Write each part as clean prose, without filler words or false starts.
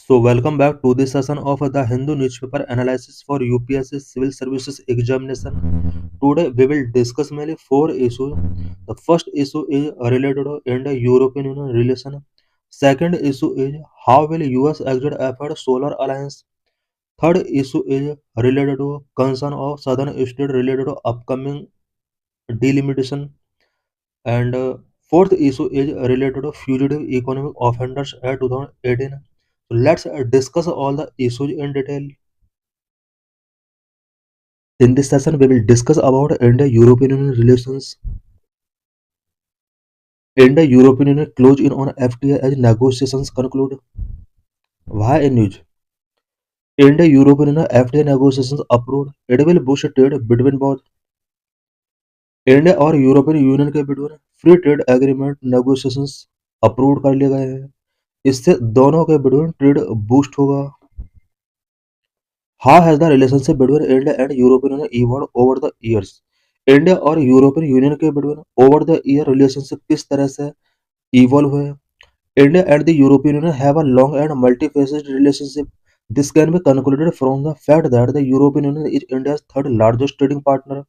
So welcome back to this session of the Hindu newspaper analysis for UPSC Civil Services Examination. Today we will discuss mainly four issues. The first issue is related to Indo-European Union relation. Second issue is how will US exit effort Solar Alliance. Third issue is related to concern of southern state related to upcoming delimitation. And fourth issue is related to fugitive economic offenders at 2018. So let's discuss all the issues in detail. In this session, we will discuss about India-European Union relations. India-European Union close in on FTA as negotiations conclude. Why in news? India-European Union FTA negotiations approved. It will boost trade between both India और European Union के बीच free trade agreement negotiations approve कर लिए गए हैं। इससे दोनों के बीच ट्रेड बूस्ट होगा। How has the relationship between India and European Union evolved over the years? India और यूरोपियन यूनियन के बीच ओवर द ईयर रिलेशनशिप किस तरह से इवॉल्व हुए? India and the European Union have a long and multifaceted relationship. This can be concluded from the fact that the European Union is India's third largest trading partner.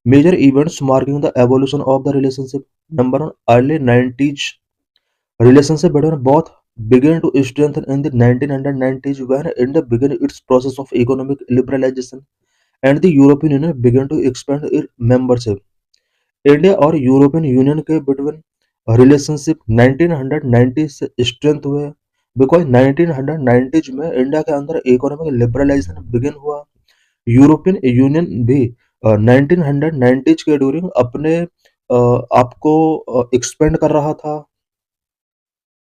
Major events marking the evolution of the relationship. Number one, early 90s relationship between both began to strengthen in the 1990s when India began its process of economic liberalization and the European Union began to expand its membership. India और European Union के between relationship 1990 से strength हुए because 1990 में India के अंदर economic liberalisation begin हुआ। European union भी 1990 के ड्यूरिंग अपने आपको एक्सपेंड कर रहा था।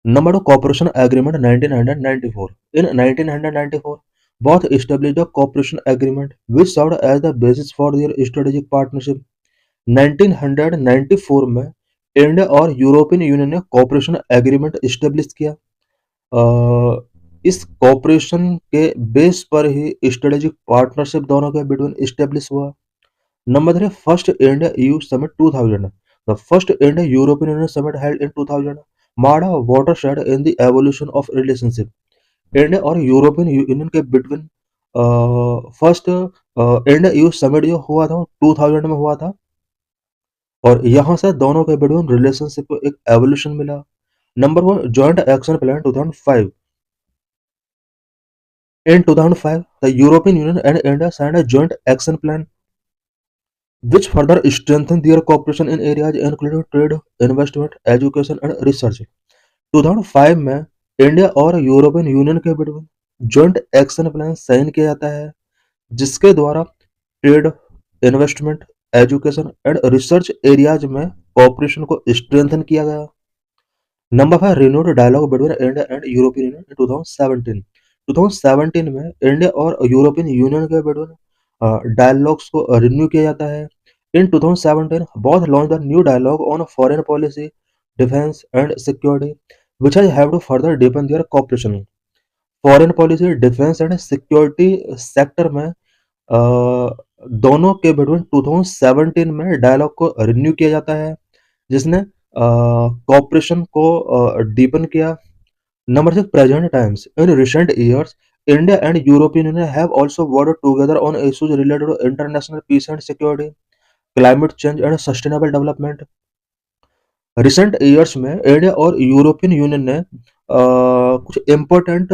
Number of corporation agreement 1994 in 1994 both established a cooperation agreement which served as the basis for their strategic partnership। 1994 में इंडिया और यूरोपियन यूनियन ने कॉपरेशन एग्रीमेंट इस्टेब्लिश किया। इस कॉपरेशन के बेस पर ही स्ट्रेटेजिक पार्टनरशिप दोनों के बिटवीन इस्टेब्लिश हुआ। Number 3 first India EU summit 2000 the first India European union summit held in 2000 marked a watershed in the evolution of relationship. India और European Union के between first India EU summit जो हुआ था 2000 में हुआ था और यहाँ से दोनों के बिटवीन रिलेशनशिप को एक एवोल्यूशन मिला। Number 1 joint action plan 2005 In 2005, the European Union and India signed a joint action plan which further strengthened their cooperation in areas including trade, investment, education and research. 2005 में India और European Union के बीच joint action plan sign किया जाता है जिसके द्वारा trade, investment, education and research areas में कोऑपरेशन को स्ट्रेंथन किया गया। Number 5 renewed dialogue between India and European Union in 2017। 2017 में इंडिया और यूरोपियन यूनियन के बिटवीन डायलॉग्स को रिन्यू किया जाता है। In 2017 both launched a new dialogue on foreign policy, defense and security which has helped to further deepen their cooperation। Foreign policy, defence and security sector में दोनों के between 2017 में dialogue को renew किया जाता है जिसने कॉपरेशन को डीपन किया। Number 6 present times in recent years India and European Union have also worked together on issues related to international peace and security, climate change and sustainable development. Recent years में India और European Union ने कुछ important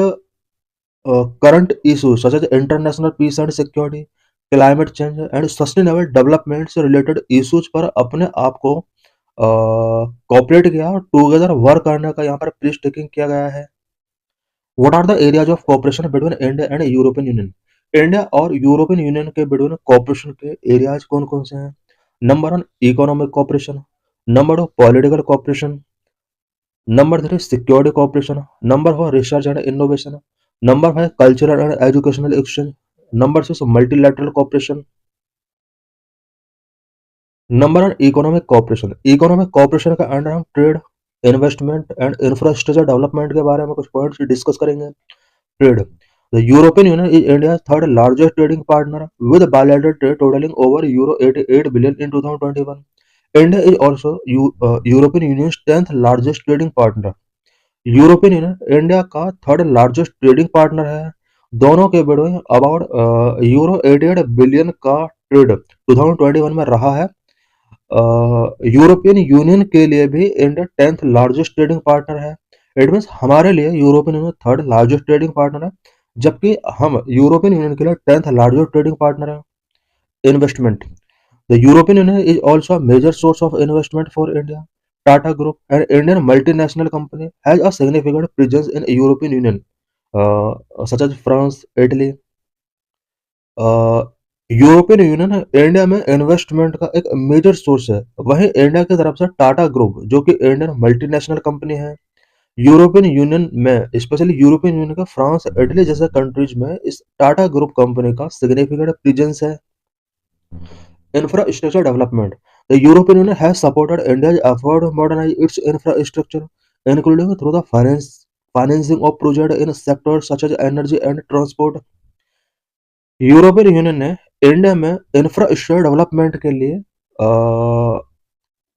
current issues such as international peace and security, climate change and sustainable development से related issues पर अपने आप को cooperate किया और टुगेदर वर्क करने का यहाँ पर प्लीज टेकिंग किया गया है। What are the areas of cooperation between India and European Union? India और यूरोपियन यूनियन के बिटवीन कोऑपरेशन के एरियाज कौन कौन से हैं? Number 1 economic cooperation, number 2 political cooperation, number 3 security cooperation, number 4 research and innovation, number 5 cultural and educational exchange, number 6 multilateral cooperation. Number 1 economic cooperation. Economic cooperation का under हम trade, investment and infrastructure development के बारे में कुछ points discuss करेंगे। Trade, the European union is India's third largest trading partner with bilateral trade totalling over euro 88 billion in 2021। India is also European unions 10th largest trading partner European Union India का third largest trading partner है। दोनों के बीच में about euro 88 billion का trade 2021 में रहा है। यूरोपियन यूनियन के लिए भी India 10th largest trading partner है। इट मीन्स हमारे लिए European union third largest trading partner है, जबकि हम यूरोपियन यूनियन के लिए 10th लार्जेस्ट ट्रेडिंग पार्टनर है। Investment, the European Union is also a major source of investment for India. Tata Group, an Indian multinational company, has a significant presence in European Union, such as France, Italy. European Union India में investment का एक major source है। वहीं India की तरफ से Tata group, जो कि इंडियन मल्टीनेशनल कंपनी है, यूरोपियन यूनियन में स्पेशली यूरोपियन यूनियन का फ्रांस, इटली जैसे कंट्रीज में इस टाटा ग्रुप कंपनी का सिग्निफिकेंट प्रेजेंस है। Infrastructure development. The European Union has supported India's effort to modernize its infrastructure, including through the financing of projects in sectors such as energy and transport. European Union ने India में infrastructure development के लिए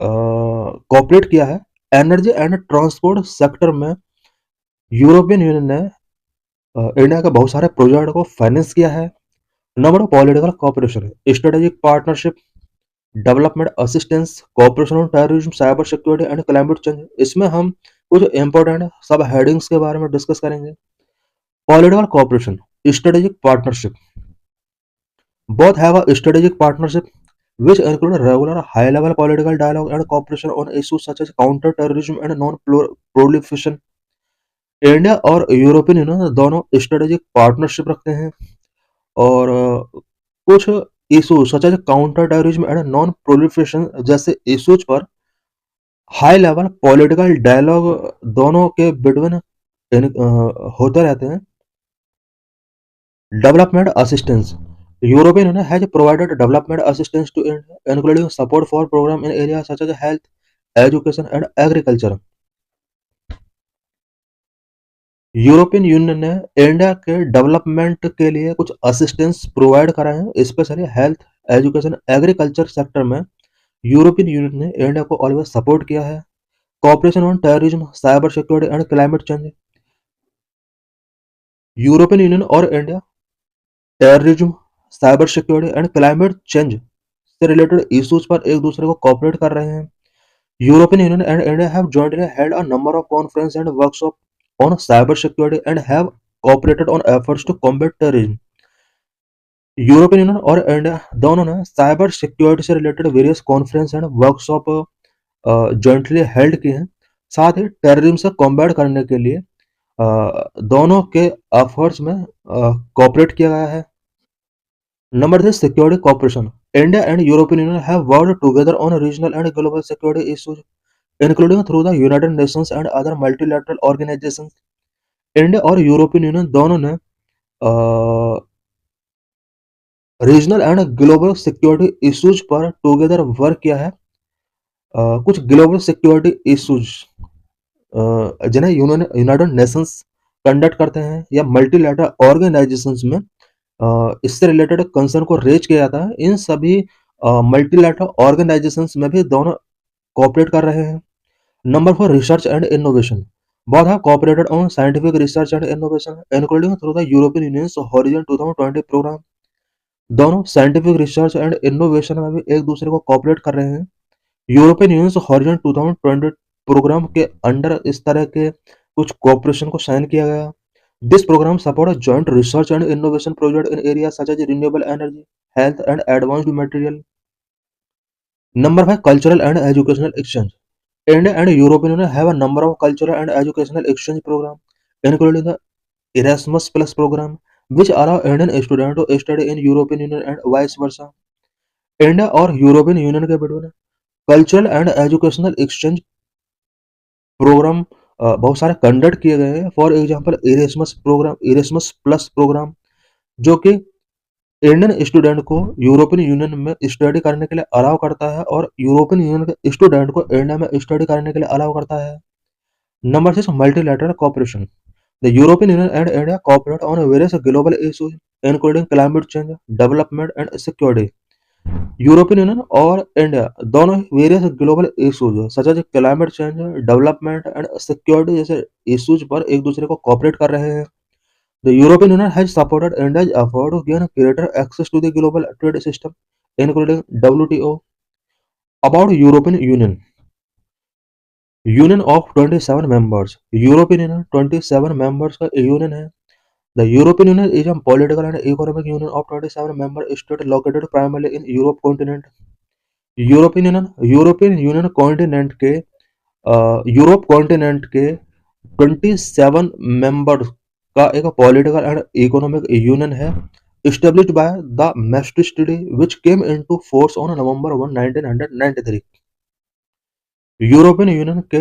cooperate किया है। Energy and transport sector में European Union ने India के बहुत सारे प्रोजेक्ट को फाइनेंस किया है। Number political cooperation, strategic partnership, development assistance, cooperation on terrorism, cyber security and climate change. इसमें हम कुछ इंपॉर्टेंट सब हेडिंग्स के बारे में डिस्कस करेंगे। Political cooperation, strategic partnership, both have a strategic partnership which include regular high-level political dialogue and cooperation on issues such as counter-terrorism and non-proliferation. India और European Union दोनों स्ट्रेटेजिक पार्टनरशिप रखते हैं और कुछ issues such as counter terrorism and non proliferation जैसे issues पर high level political dialogue दोनों के बिटवीन होते रहते हैं। Development assistance, European Union has provided development assistance to India including support for programme in area such as health, education and agriculture. European Union ने India के development के लिए कुछ असिस्टेंस प्रोवाइड करा है, specially health, education, agriculture sector में European Union ने India को ऑलवेज सपोर्ट किया है। Cooperation on terrorism, cyber security and climate change, European Union और India terrorism, cyber security and climate change से रिलेटेड इश्यूज पर एक दूसरे को कॉपरेट कर रहे हैं। European Union and India have jointly held a number of conference and workshop on cyber security and have cooperated on efforts to combat terrorism. European Union और India दोनों ने साइबर सिक्योरिटी से related various conference and workshop jointly held किए हैं। साथ ही terrorism से combat करने के लिए दोनों के एफर्ट्स में कोऑपरेट किया गया है। Number 3, security corporation. India and European Union have worked together on regional and global security issues including through the United Nations and other multilateral organisations. India और यूरोपियन यूनियन दोनों ने regional and global security issues पर together work किया है। कुछ global security issues जिन्हें United Nations conduct करते हैं या मल्टीलैटरल ऑर्गेनाइजेशंस में इससे रिलेटेड कंसर्न को रेज किया जाता है। इन सभी मल्टीलैटरल ऑर्गेनाइजेशंस में भी दोनों कोऑपरेट कर रहे हैं। Number 4, research and innovation. Both have cooperated on scientific research and innovation, including through the European Union's Horizon 2020 program. दोनों साइंटिफिक रिसर्च एंड इनोवेशन में भी एक दूसरे को कोऑपरेट कर रहे हैं। यूरोपियन यूनियन हॉरिजॉन 2020 प्रोग्राम के अंडर इस तरह के कुछ कोऑपरेशन को साइन किया गया। This programme support joint research and innovation project in area such as renewable energy, health and advanced material. Number 5, cultural and educational exchange. India and European Union have a number of cultural and educational exchange programme including the Erasmus Plus program, which allow Indian students to study in European Union and vice versa. India और European Union के बीच में cultural and educational exchange programme बहुत सारे conduct किए गए हैं। For example Erasmus plus programme, जो कि इंडियन स्टूडेंट को यूरोपियन यूनियन में स्टडी करने के लिए अलाउ करता है और यूरोपियन यूनियन के स्टूडेंट को इंडिया में स्टडी करने के लिए अलाउ करता है। Number 6, multilateral cooperation. The European Union and India cooperate on various global issues, including climate change, development, and security. European Union और इंडिया दोनों various global issues such as climate change, development and security जैसे issues पर एक दूसरे को cooperate कर रहे हैं। The European Union has supported India's effort to gain greater access to the global trade system, including WTO. About European Union, union of 27 members, European union 27 members का union है। The European union is a political and economic union of 27 member states located primarily in Europe continent. European union continent के Europe continent के 27 members का एक political and economic union है, established by the Maastricht Treaty which came into force on November 1, 1993. European Union के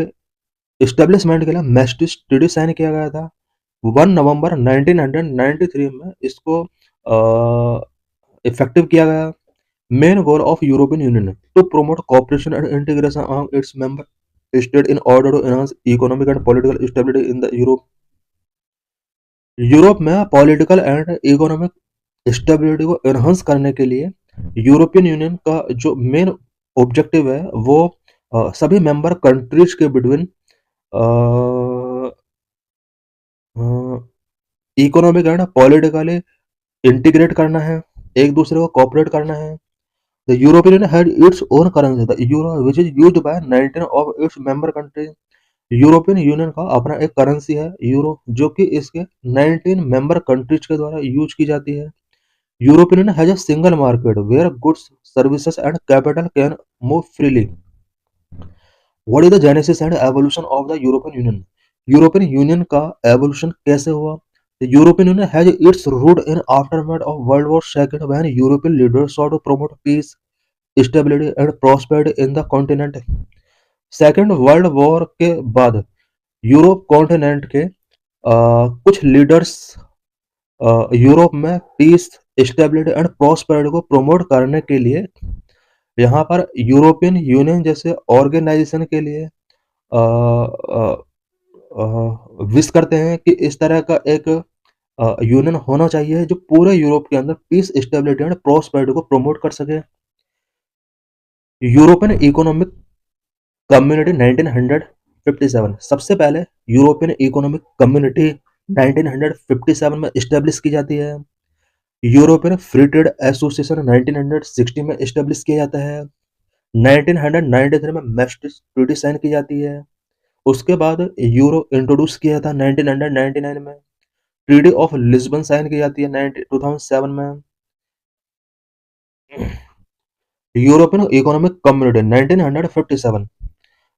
establishment के लिए मैस्ट्रिक्ट treaty sign किया गया था 1 नवंबर 1993 में। इसको इफेक्टिव किया गया। Main goal of European Union to promote cooperation and integration among its member state in order to enhance economic and political stability in the Europe. Europe में पॉलिटिकल एंड इकोनॉमिक स्टेबिलिटी को enhance करने के लिए European Union का जो main objective है वो सभी मेंबर कंट्रीज के between economic and politically integrate करना है, एक दूसरे को कोऑपरेट करना है। The European union had its own currency the euro which is used by 19 of its member countries. European Union का अपना एक करेंसी है यूरो, जो कि इसके 19 मेंबर कंट्रीज के द्वारा यूज की जाती है। European Union has a single market where goods, services and capital can move freely. What is the genesis and evolution of the European Union? European Union का एवोल्यूशन कैसे हुआ? The European Union has its root in aftermath of World War II when European leaders sought to promote peace, stability and prosperity in the continent. Second world war के बाद Europe continent के कुछ leaders Europe में piece, stability and prosperity को promote करने के लिए यहाँ पर यूरोपियन यूनियन जैसे ऑर्गेनाइजेशन के लिए विश करते हैं कि इस तरह का एक यूनियन होना चाहिए जो पूरे यूरोप के अंदर पीस, स्टेबिलिटी एंड प्रॉस्पेरिटी को प्रमोट कर सके। यूरोपियन इकोनॉमिक कम्युनिटी 1957, सबसे पहले यूरोपियन इकोनॉमिक कम्युनिटी 1957 में स्टेब्लिश की जाती है। यूरोपियन फ्री ट्रेड एसोसिएशन 1960 में स्टेब्लिश किया जाता है। 1993 में maastricht ट्रीटी साइन की जाती है। उसके बाद यूरो इंट्रोड्यूस किया था 1999 में। ट्रीटी ऑफ लिस्बन साइन की जाती है 2007 में। European economic community 1957,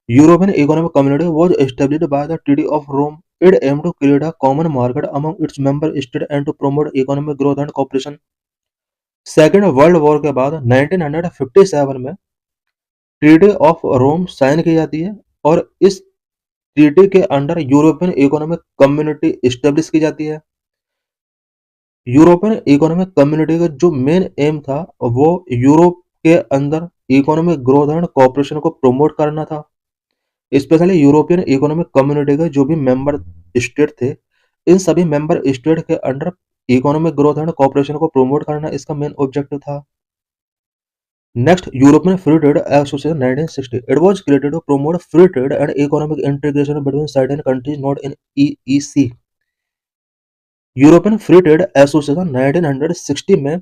European economic community was established by the Treaty of Rome. It aimed to create a common market among its member states and to promote economic growth and cooperation. Second world war के बाद 1957 में treaty of Rome sign की जाती है और इस treaty के under European economic community establish की जाती है। यूरोपियन इकोनॉमिक कम्युनिटी का जो मेन एम था वो यूरोप के अंदर इकोनॉमिक ग्रोथ एंड कोऑपरेशन को प्रमोट करना था। स्पेशली यूरोपियन इकोनॉमिक कम्युनिटी के जो भी मेंबर स्टेट थे, इन सभी मेंबर स्टेट के under economic growth and cooperation को प्रमोट करना इसका मेन ऑब्जेक्टिव था। Next, European free trade association 1960, it was created to promote free trade and economic integration between certain countries not in EEC. European free trade association 1960 में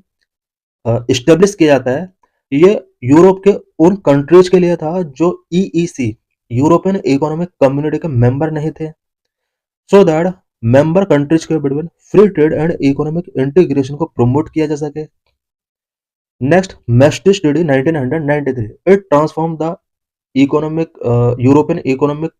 establish किया जाता है। ये Europe के उन कंट्रीज के लिए था जो ईईसी यूरोपियन इकोनॉमिक कम्युनिटी के मेंबर नहीं थे, सो दैट मेंबर कंट्रीज के between free trade and economic integration को प्रमोट किया जा सके। Next, maastricht treaty 1993, it transform the economic European economic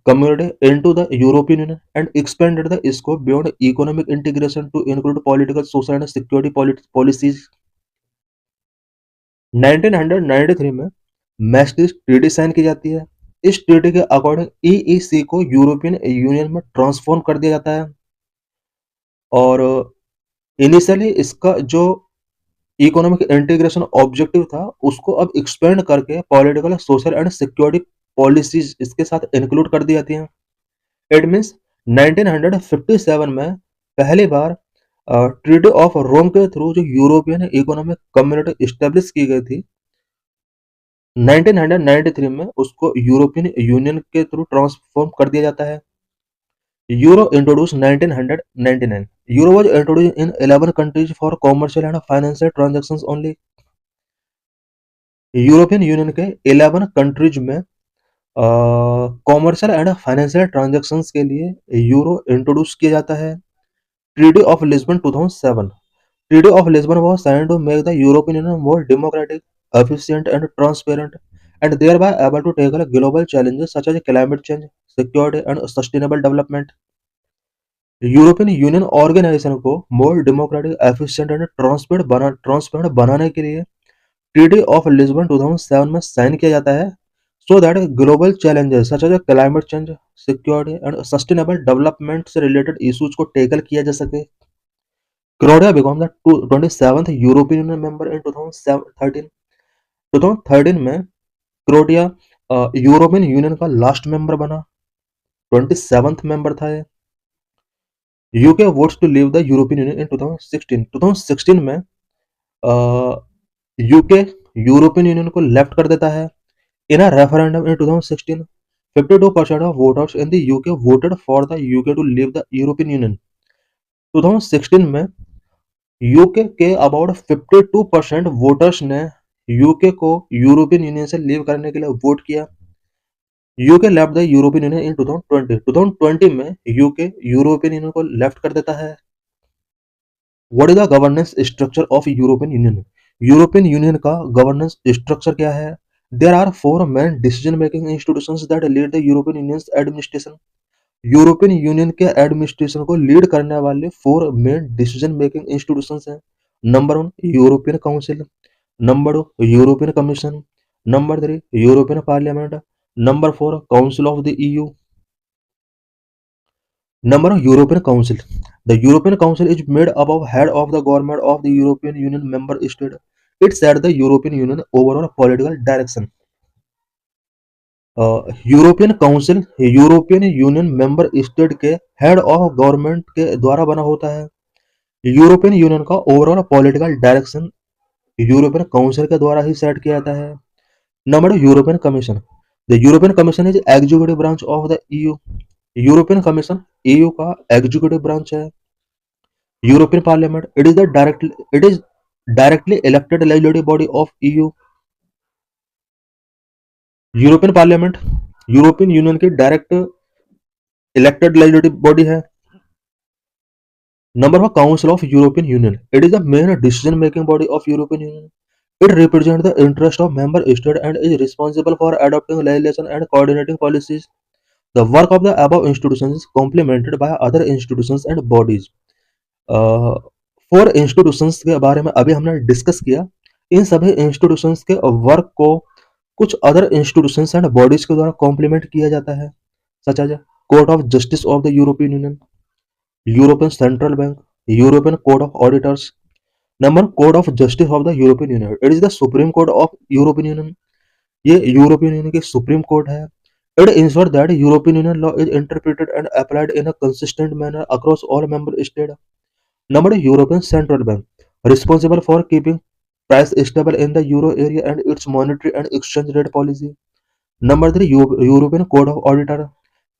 community into the European Union and expanded the scope beyond economic integration to include political, social and security policies. 1993 में मैस्ट्रिक्ट treaty sign की जाती है। इस treaty के according EEC को European Union में transform कर दिया जाता है और इनिशियली इसका जो इकोनॉमिक इंटीग्रेशन ऑब्जेक्टिव था उसको अब एक्सपेंड करके political, social and security policies इसके साथ इंक्लूड कर दी जाती हैं। इट मीन्स 1957 में पहली बार ट्रीटी ऑफ रोम के थ्रू जो यूरोपियन इकोनॉमिक कम्युनिटी स्टेब्लिश की गई थी 1993 में, उसको यूरोपियन यूनियन के थ्रू ट्रांसफॉर्म कर दिया जाता है। Euro introduce 1999। Euro was introduced in 11 countries for commercial and financial transactions only। European Union के 11 कंट्रीज में कॉमर्शियल एंड फाइनेंशियल ट्रांजैक्शंस के लिए यूरो इंट्रोड्यूस किया जाता है। Treaty of Lisbon 2007। Treaty of Lisbon was signed to make the European Union more democratic, efficient and transparent, and thereby able to tackle global challenges such as climate change, security and sustainable development। European Union organisation को more democratic, efficient and transparent बनाने के लिए treaty of Lisbon 2007 में sign किया जाता है, so that global challenges such as climate change, security and sustainable development से related issues को टैकल किया जा सके। Croatia become the 27th European Union member in 2013। 2013 में क्रोएशिया यूरोपियन यूनियन का लास्ट मेंबर बना, 27th मेंबर था ये। UK votes to leave the European Union in 2016। 2016 में यूके यूरोपियन यूनियन को लेफ्ट कर देता है। In a referendum in 2016, 52% of voters in the UK voted for the UK to leave the European Union। 2016 में UK के about 52% voters ने UK को European Union से लीव करने के लिए वोट किया। UK left the European Union in 2020। 2020 में यूके यूरोपियन यूनियन को लेफ्ट कर देता है। What is the governance structure of European Union? European Union का गवर्नेंस स्ट्रक्चर क्या है? There are four main decision making institutions that lead the European Union's administration. European Union के administration को lead करने वाले four main decision making institutions हैं। Number one, European Council. Number two, European Commission. Number three, European Parliament. Number four, council of the EU. Number of European Council. The European Council is made up of head of the government of the European Union member state. It set the European Union overall political direction. European council European Union member state के head of government के द्वारा बना होता है। European Union का overall political direction European council के द्वारा ही set किया जाता है। Number European commission. The European commission is executive branch of the EU. European commission EU का एग्जीक्यूटिव ब्रांच है। European parliament, it is directly elected legislative body of EU. European parliament European Union की direct elected legislative body है। Number of council of European Union, it is the main decision making body of European union. It represents the interest of member states and is responsible for adopting legislation and coordinating policies. The work of the above institutions is complemented by other institutions and bodies. Four institutions के बारे में अभी हमने discuss किया। इन सभी institutions के work को कुछ अदर इंस्टीट्यूशंस एंड बॉडीज के द्वारा कॉम्प्लीमेंट किया जाता है, such as court of justice of the European Union, European central bank, European court of auditors. Number court of justice of the European Union, it is the supreme court of European Union. ये European Union की supreme court है। It ensure that European Union law is interpreted and applied in a consistent manner across all member state. Number European Central Bank, responsible for keeping price stable in the euro area and its monetary and exchange rate policy. Number three, European Code of Auditor,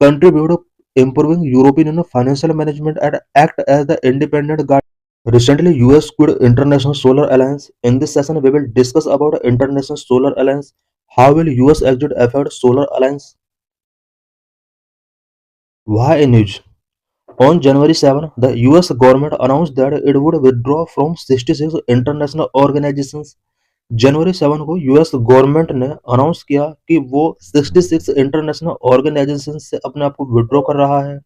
contribute to improving European Union financial management and act as the independent guard. Recently, US quit International Solar Alliance. In this session, we will discuss about International Solar Alliance. How will US exit affect Solar Alliance? Why news? On January 7, the US government announced that it would withdraw from 66 international organizations। जनवरी 7 को US government ने announce किया कि वो 66 international organisation से अपने आप को withdraw कर रहा है।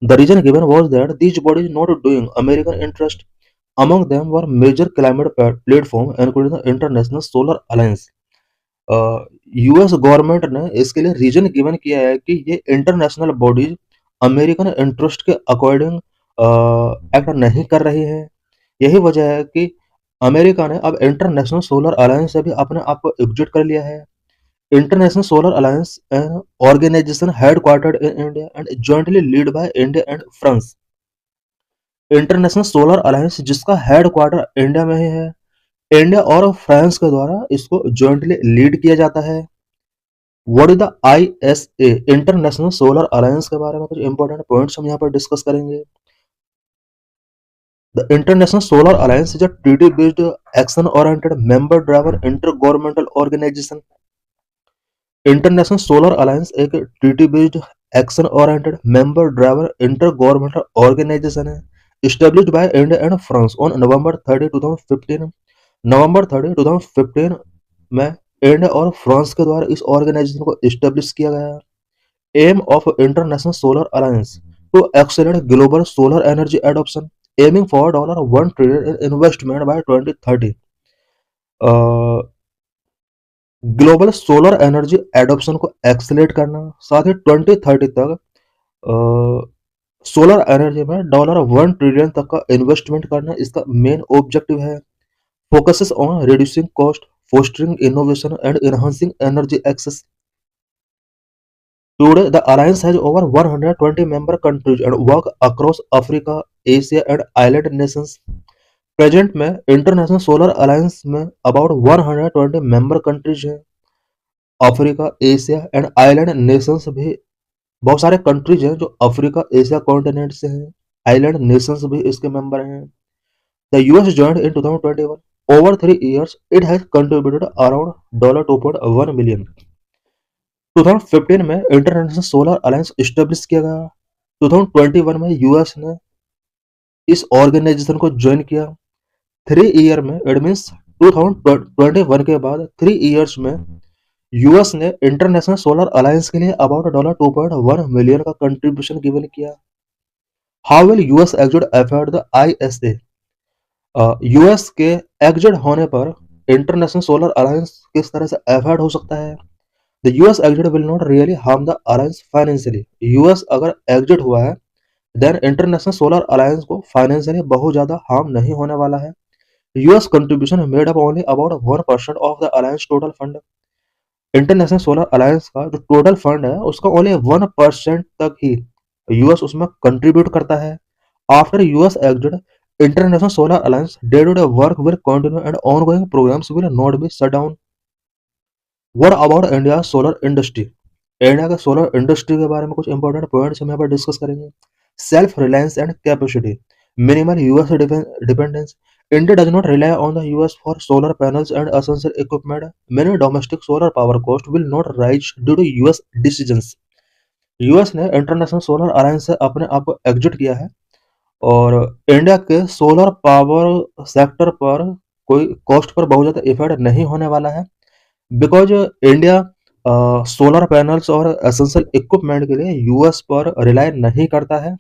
The reason given was that these bodies not doing American interest. Among them were major climate platform including the international solar alliance. US government ने इसके लिए रीजन गिवन किया है कि ये इंटरनेशनल बॉडीज अमेरिकन इंटरेस्ट के अकॉर्डिंग एक्ट नहीं कर रही है। यही वजह है कि अमेरिका ने अब इंटरनेशनल सोलर अलायंस से भी अपने आप को एग्जिट कर लिया है। International solar alliance organisation headquartered in India and jointly lead by India and France. International solar alliance जिसका हेडक्वार्टर इंडिया में ही है। इंडिया और फ्रांस के द्वारा इसको जॉइंटली लीड किया जाता है। What is the ISA international solar alliance के बारे में कुछ इंपॉर्टेंट पॉइंट्स हम यहाँ पर डिस्कस करेंगे। The international solar Alliance is a treaty based action oriented member driver intergovernmental organisation. International solar Alliance एक treaty based action oriented member driver intergovernmental organisation है established by India and France on November 30, 2015। नवंबर 30, 2015 में India और France के द्वारा इस organisation को establish किया गया। Aim of international solar alliance to accelerate global solar energy adoption aiming for $1 trillion in investment by 2030। Global solar energy adoption को accelerate करना, साथ ही 2030 तक सोलर एनर्जी में $1 ट्रिलियन तक का इन्वेस्टमेंट करना इसका मेन ऑब्जेक्टिव है। Focuses on reducing cost, fostering innovation and enhancing energy access. Today, the alliance has over 120 member countries and work across Africa, Asia and island nations. Present में international solar alliance में about 120 member countries हैं। Africa, Asia and island Nations भी बहुत सारे countries हैं जो Africa, Asia continent से हैं। आइलैंड नेशंस भी इसके मेंबर हैं। The US joined in 2021. Over 3 years, it has contributed around $2.1 million। 2015 में इंटरनेशनल सोलर अलायंस स्टेब्लिश किया गया। 2021 में यूएस ने इस ऑर्गेनाइजेशन को ज्वाइन किया। 3 ईयर में इट मीन्स 2021 के बाद 3 इयर्स में यूएस ने इंटरनेशनल सोलर अलायंस के लिए अबाउट $2.1 मिलियन का कंट्रीब्यूशन गिवन किया। How will US exit effort the ISA? US के एग्जिट होने पर इंटरनेशनल सोलर अलायंस किस तरह से एफर्ट हो सकता है? The US exit will not really harm the alliance financially. US अगर एग्जिट हुआ है देन इंटरनेशनल सोलर अलायंस को फाइनेंशियली बहुत ज्यादा हार्म नहीं होने वाला है। US contribution made up only about 1% of the alliance total fund. International solar alliance का जो टोटल फंड है उसका ओनली 1% तक ही यूएस उसमें कंट्रीब्यूट करता है। After US exit, international solar alliance day to day work will continue and ongoing programmes will not be shut down. What about India solar industry? India के solar industry के बारे में कुछ important points हम यहाँ पर डिस्कस करेंगे। Self reliance and capacity, minimal US dependence. India does not rely on the US for solar panels and essential equipment. Many domestic solar power costs will not rise due to US decisions. US ने international solar alliance से अपने आप को exit किया है और India के solar power sector पर कोई कॉस्ट पर बहुत ज़्यादा इफेक्ट नहीं होने वाला है बिकॉज इंडिया सोलर पैनल्स और एसेंशियल इक्विपमेंट के लिए यूएस पर रिलाय नहीं करता है।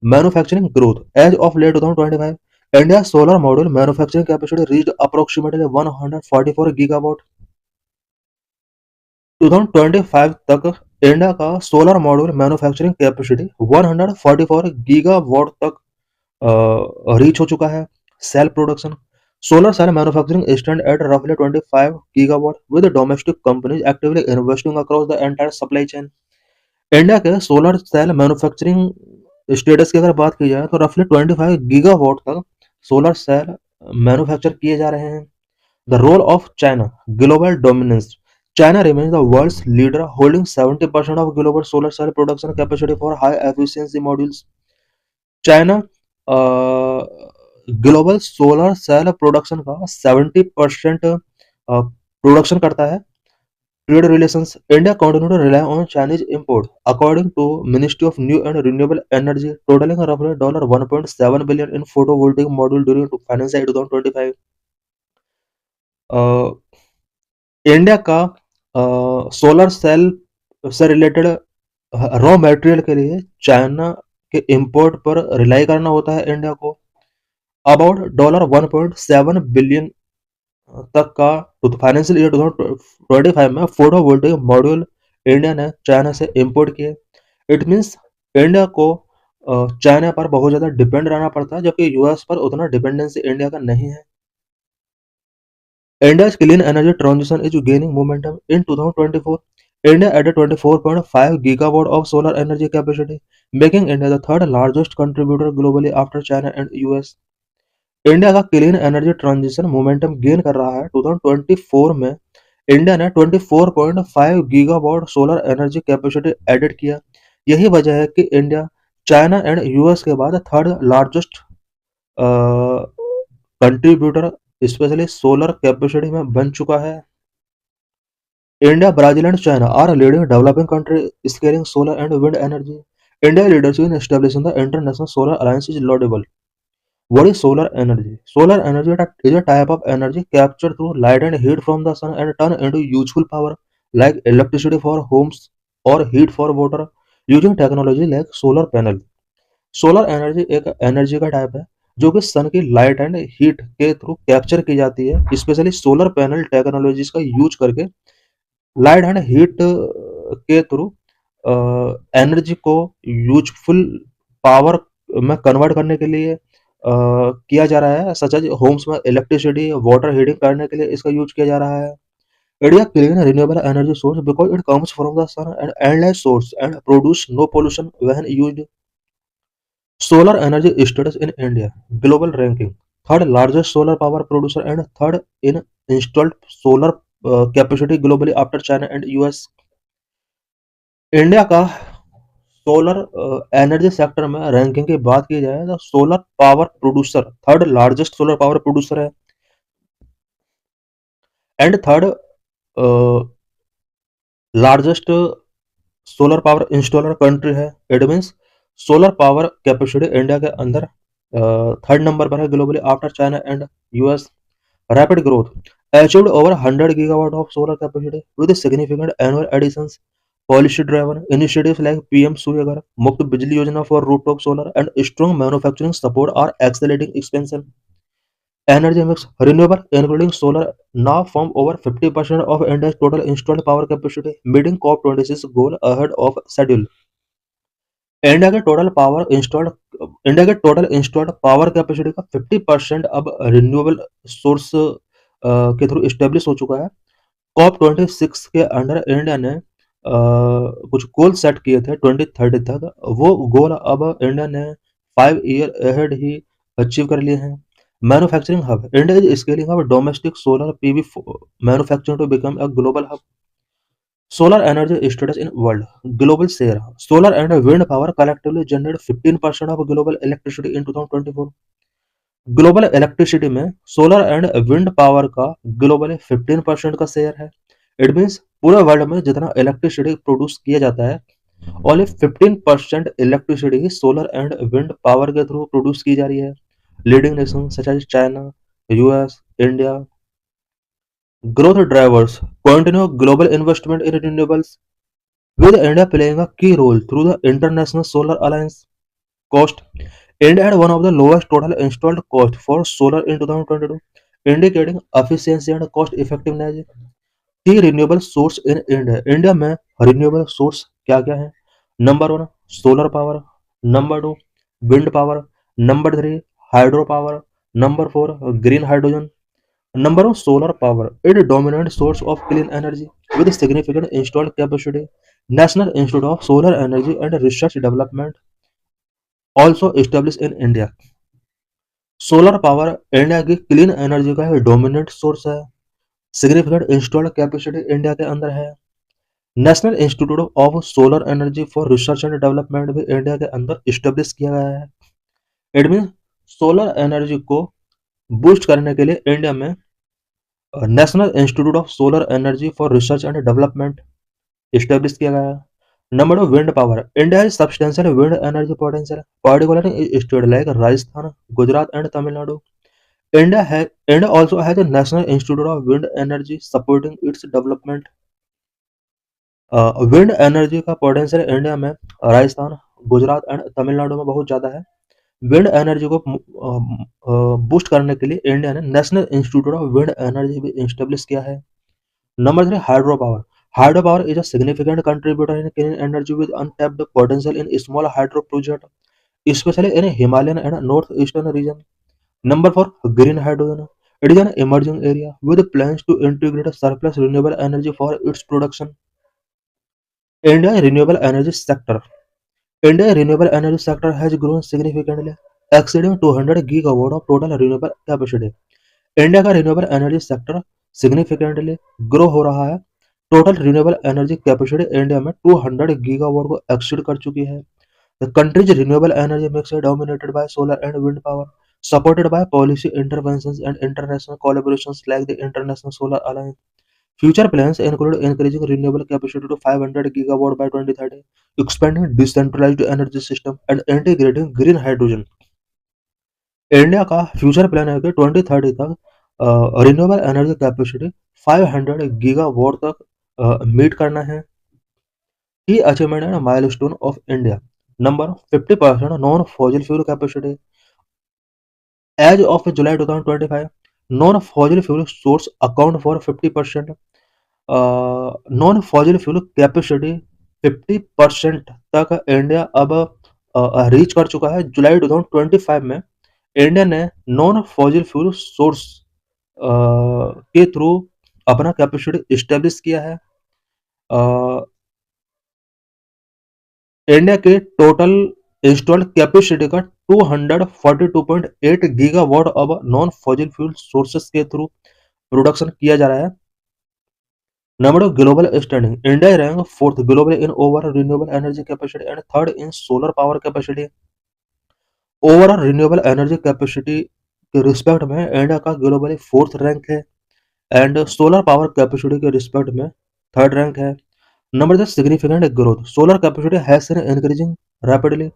Manufacturing growth, as of late 2025 India solar module manufacturing capacity reached approximately 144 gigawatt. 2025 तक इंडिया का solar module manufacturing capacity 144 gigawatt तक रीच हो चुका है। Cell production, solar cell manufacturing stand at roughly 25 gigawatt with domestic companies actively investing across the entire supply chain। India के solar cell manufacturing status की अगर बात की जाए तो रफली 25 गीगावाट तक सोलर सेल मैन्युफैक्चर किए जा रहे हैं। The role of China, global dominance. China remains the world's leader, holding 70% of global solar cell production capacity for high efficiency modules। China global solar cell production का 70% production करता है। Trade relations, India continue to rely on Chinese import according to ministry of new and renewable energy totalling रफली $1.7 billion in photovoltaic module during financial year 2025। India का solar cell से related raw material के लिए China के import पर rely करना होता है इंडिया को। अबाउट $1.7 बिलियन तक का फाइनेंशियल ईयर 2025 में फोटोवोल्टिक मॉड्यूल इंडिया ने चाइना से इंपोर्ट किए। इट मींस इंडिया को चाइना पर बहुत ज़्यादा डिपेंड रहना पड़ता है जबकि यूएस पर उतना डिपेंडेंसी इंडिया का नहीं है। India's clean energy transition is gaining momentum in 2024. India added 24.5 gigawatt of solar energy capacity, making India the third largest contributor globally after China and US. India का clean energy transition momentum gain कर रहा है। 2024 में India ने 24.5 gigawatt solar energy capacity added किया। यही वजह है कि इंडिया चाइना एंड यूएस के बाद third largest contributor specially solar capacity में बन चुका है। India, Brazil, and China are leading developing countries scaling solar and wind energy. India's leadership in establishing the International Solar Alliance is laudable. What is solar energy? Solar energy is a type of energy captured through light and heat from the sun and turned into useful power like electricity for homes or heat for water using technology like solar panel. Solar energy एक energy का type है जो कि सन की light and heat के through capture की जाती है, स्पेशली सोलर पैनल टेक्नोलॉजीज का यूज करके लाइट एंड हीट के थ्रू एनर्जी को यूजफुल पावर में कन्वर्ट करने के लिए किया जा रहा है, सच एज होम्स में इलेक्ट्रिसिटी वाटर हीटिंग करने के लिए इसका यूज किया जा रहा है। It is a clean renewable energy source because it comes from the sun and endless source and produce no pollution when used. Solar energy status in India global ranking third largest solar power producer and third in installed solar capacity globally after China and US. India का solar energy sector में ranking की बात की जाए तो solar power producer third largest solar power producer है and third largest solar power installer country है। It means solar power capacity India के अंदर थर्ड नंबर पर है globally after China and US. Rapid growth achieved over 100 gigawatt of solar capacity with significant annual additions. Policy driven initiatives like PM Surya Ghar, Muft Bijli Yojana for rooftop solar and strong manufacturing support are accelerating expansion. Energy mix renewable including solar now form over 50% of India's total installed power capacity, meeting COP26 goal ahead of schedule. India के total power installed India के total installed power capacity का 50% अब renewable source के through establish हो चुका है। Corp 26 के under India ने कुछ गोल सेट किए थे 2030 तक, वो गोल अब इंडिया ने 5 ईयर अहेड ही अचीव कर लिए हैं। Manufacturing hub India is scaling up domestic solar PV manufacturing to become a global hub. Solar energy status in world global share. Solar and wind power collectively generate 15% of global electricity in 2024. Global electricity में solar and wind power का globally 15% का share है। It means पूरे world में जितना electricity produce किया जाता है, ओनली 15% इलेक्ट्रिसिटी ही सोलर एंड विंड पावर के थ्रू प्रोड्यूस की जा रही है। Leading nation such as China, US, India. Growth drivers continue global investment in renewables, with India playing a key role through the International Solar Alliance. Cost India had one of the lowest total installed cost for solar in 2022, indicating efficiency and cost effectiveness. Key renewable source in India. India में renewable source क्या क्या है? Number 1 solar power, number 2 wind power, number 3 hydro power, number 4 green hydrogen. Number of solar power is a dominant source of clean energy with significant installed capacity. National Institute of Solar Energy and Research Development also established in India. Solar power India की clean energy का dominant source है। Significant installed capacity India के अंदर है। National institute of solar energy for research and development भी India के अंदर establish किया गया है। इट मीन सोलर एनर्जी को बूस्ट करने के लिए इंडिया में national institute of solar energy for research and development establish किया गया है। Number 2 wind power India is substantial wind energy potential particularly in states like Rajasthan, Gujarat and Tamil Nadu. India also has a National Institute of Wind Energy supporting its development. Wind energy का potential India में Rajasthan, Gujarat and Tamil Nadu में बहुत ज़्यादा है। Wind energy को boost करने के लिए इंडिया ने national institute of wind energy भी इस्टेब्लिश किया है। Number 3 hydro power. Hydro power is a significant contributor in clean energy with untapped potential in small hydro projects, especially in Himalayan and northeastern region. Number 4 green hydrogen. It is an emerging area with plans to integrate surplus renewable energy for its production. India renewable energy sector India renewable energy sector has grown significantly, exceeding 200 gigawatt of total renewable capacity. India का renewable energy sector significantly grow हो रहा है। Total renewable energy capacity India में 200 gigawatt को exceed कर चुकी है। The country's renewable energy mix is dominated by solar and wind power, supported by policy interventions and international collaborations like the International Solar Alliance. Future plans include increasing renewable capacity to 500 gigawatt by 2030, expanding decentralized energy system, and integrating green hydrogen. India का future plan है कि 2030 तक renewable energy capacity 500 gigawatt तक meet करना है। Key achievement and milestone of India number 50% non fossil fuel capacity as of July 2025 non fossil fuel source account for 50%, non fossil fuel capacity 50% तक India अब reach कर चुका है। जुलाई 2025 में India ने नॉन फॉसिल फ्यूल सोर्स के through अपना capacity establish किया है। इंडिया के टोटल इंस्टॉल्ड कैपेसिटी का 242.8 गीगावाट अब नॉन फॉसिल फ्यूल सोर्सेस के थ्रू प्रोडक्शन किया जा रहा है। Number of global standing India rank fourth globally in overall renewable energy capacity and third in solar power capacity. Overall renewable energy capacity के respect में India का globally fourth rank है and solar power capacity के respect में third rank है। Number the significant growth. Solar capacity has been increasing rapidly,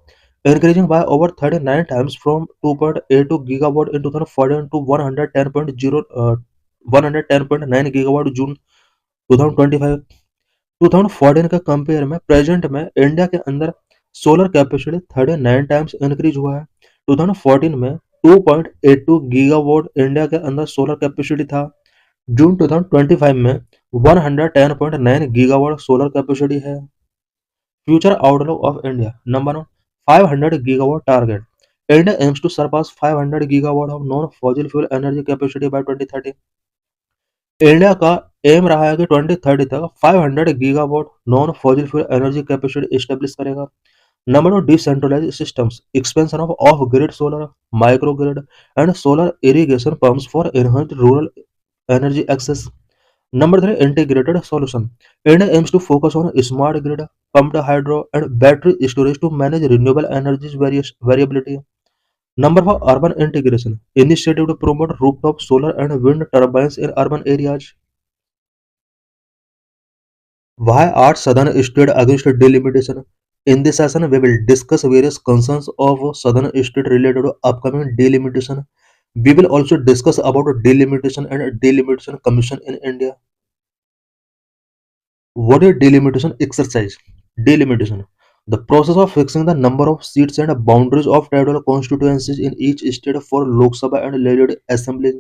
increasing by over 39 times from 2.82 gigawatt in 2014 to 110.9 gigawatt June 2025। 2014 के compare में present में India के अंदर solar capacity 39 times increase हुआ है। 2014 में 2.82 गीगावाट इंडिया के अंदर सोलर कैपेसिटी था। जून 2025 में 110.9 गीगावाट सोलर कैपेसिटी है। Future outlook of India number 1 500 gigawatt target. India aims to surpass 500 gigawatt of non-fossil fuel energy capacity by 2030. India का एम रहा है कि 2030 तक 500 gigawatt non fossil fuel energy capacity establish करेगा। Number of decentralised systems expansion of grid solar micro grid and solar irrigation pumps for enhanced rural energy access. Number 3 integrated solution. India aims to focus on smart grid, pumped hydro and battery storage to manage renewable energies variability. Number 4 urban integration. Initiative to promote rooftop solar and wind turbines in urban areas. Why are southern states against delimitation? In this session, we will discuss various concerns of southern state related to upcoming delimitation. We will also discuss about delimitation and delimitation commission in India. What is delimitation exercise? Delimitation. The process of fixing the number of seats and boundaries of tribal constituencies in each state for Lok Sabha and legislative assembly.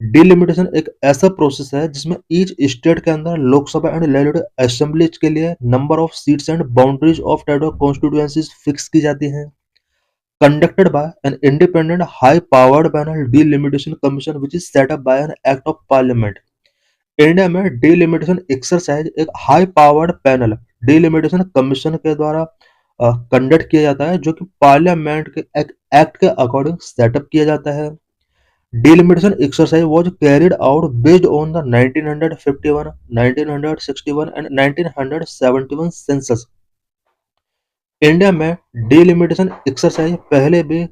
Delimitation एक ऐसा process है जिसमें each state के अंदर Lok Sabha and legislative assemblies के लिए number of seats and boundaries of territorial constituencies fix की जाती हैं। Conducted by an independent high powered panel delimitation commission which is set up by an act of parliament. India में delimitation exercise एक high powered panel delimitation commission के द्वारा conduct किया जाता है जो कि पार्लियामेंट के एक्ट के अकॉर्डिंग सेटअप किया जाता है। Delimitation exercise was carried out based on the 1951, 1961 and 1971 census. India में डिलिमिटेशन एक्सरसाइज पहले भी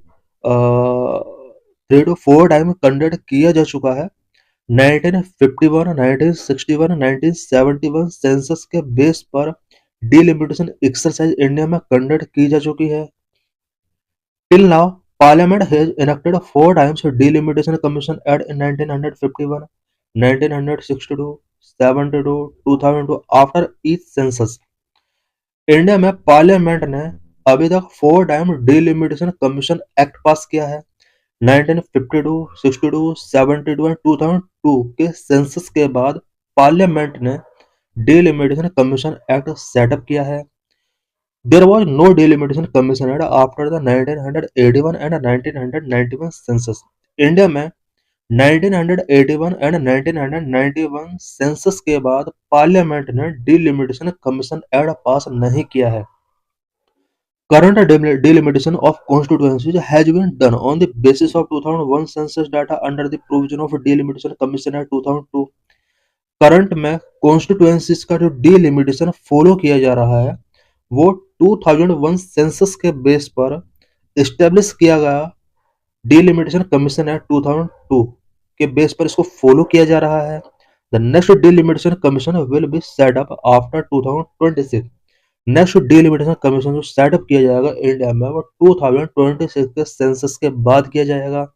3 to 4 टाइम कंडक्ट किया जा चुका है। 1951, 1961, 1971 सेंसस के बेस पर डिलिमिटेशन एक्सरसाइज इंडिया में कंडक्ट की जा चुकी है। Till now, Parliament has enacted 4 times delimitation commission at in 1951, 1962, 72, 2002 after each census. India में पार्लियामेंट ने अभी तक 4 टाइम डिलिमिटेशन कमीशन एक्ट पास किया है। 1952, 62, 72 एंड 2002 के सेंसस के बाद पार्लियामेंट ने डिलिमिटेशन कमीशन एक्ट सेटअप किया है। There was no delimitation commission after the 1981 and 1991 census. India में 1981 एंड 1991 सेंसस के बाद पार्लियामेंट ने डिलिमिटेशन कमीशन एक्ट पास नहीं किया है। Current delimitation of constituencies has been done on the basis of 2001 census data under the provision of Delimitation Commission Act 2002। Current में constituencies का जो डिलिमिटेशन फॉलो किया जा रहा है वो 2001 सेंसस के बेस पर एस्टेब्लिश किया गया डिलिमिटेशन कमीशन एक्ट 2002 के बेस पर इसको फॉलो किया जा रहा है। The next delimitation commission will be set up after 2026। Next delimitation commission जो सेटअप किया जाएगा इंडिया में वो 2026 के सेंसस के बाद किया जाएगा।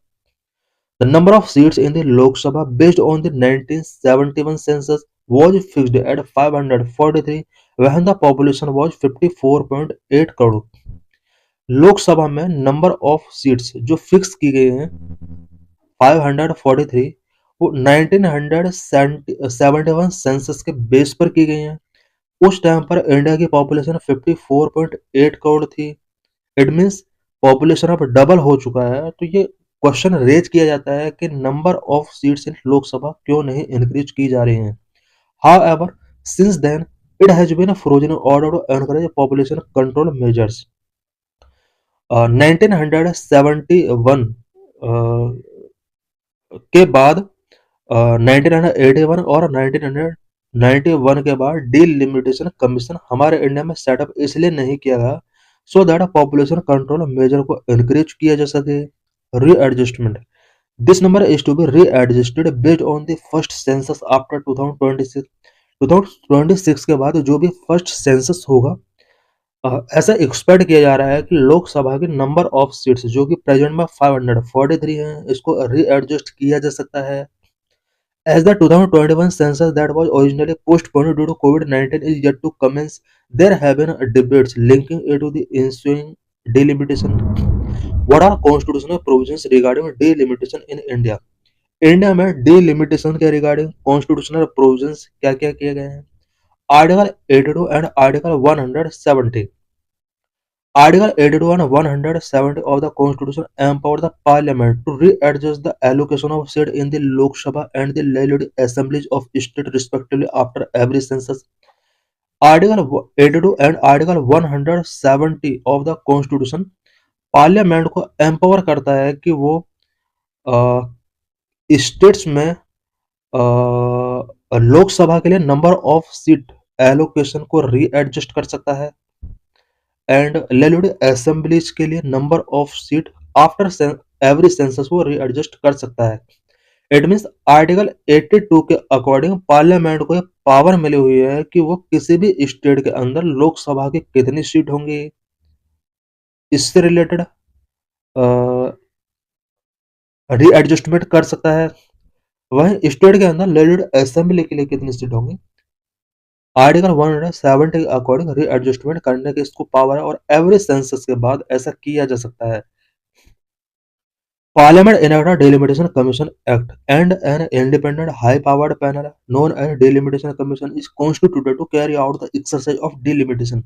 The number of seats in the Lok Sabha based on the 1971 census was fixed at 543 when the population was 54.8 crore. Lok Sabha में नंबर ऑफ सीट्स जो फिक्स की गई हैं 543 वो 1971 सेंसस के बेस पर की गई हैं। उस टाइम पर इंडिया की पॉपुलेशन 54.8 करोड़ थी। इट मीन्स पॉपुलेशन अब डबल हो चुका है। तो ये क्वेश्चन रेज किया जाता है कि number of seats in Lok Sabha क्यों नहीं इंक्रीज की जा रही हैं। However, since then it has been frozen in order to encourage population control measures। 1971 के बाद 1981 और 1991 के बाद डिलिमिटेशन कमीशन हमारे इंडिया में सेटअप इसलिए नहीं किया गया so that population control measure को इंक्रीज किया जा सके। Readjustment this number is to be readjusted based on the first census after 2026। 2026 के बाद जो भी फर्स्ट सेंसस होगा ऐसा एक्सपेक्ट किया जा रहा है कि लोकसभा के नंबर ऑफ सीट्स जो कि प्रेजेंट में 543 हैं इसको रीएडजस्ट किया जा सकता है। As the 2021 census that was originally postponed due to COVID-19 is yet to commence, there have been debates linking it to the ensuing delimitation। What are constitutional provisions regarding delimitation in India? India में delimitation के regarding constitutional provisions क्या क्या किए गए हैं? Article 82 and article 170। Article 82 and 170 of the Constitution empower the Parliament to readjust the allocation of seats in the Lok Sabha and the legislative assemblies of state respectively after every census। Article 82 and Article 170 of the Constitution parliament को empower करता है कि वो states में लोकसभा के लिए number of seat allocation को readjust कर सकता है एंड लेजिस्लेटिव असेंबलीज के लिए number of seat after every census को रीएडजस्ट कर सकता है। इट मींस आर्टिकल 82 के अकॉर्डिंग पार्लियामेंट को पावर मिली हुई है कि वो किसी भी स्टेट के अंदर लोकसभा की कितनी सीट होंगी इससे रिलेटेड रीएडजस्टमेंट कर सकता है। वहीं स्टेट के अंदर लेजिस्लेटिव असेंबली के लिए कितनी सीट होंगी आर्टिकल 170 के अकॉर्डिंग रीएडजस्टमेंट करने की इसको पावर है और एवरी सेंसस के बाद ऐसा किया जा सकता है। Parliament enacted Delimitation Commission Act and an independent high-powered panel known as Delimitation Commission is constituted to carry out the exercise of delimitation।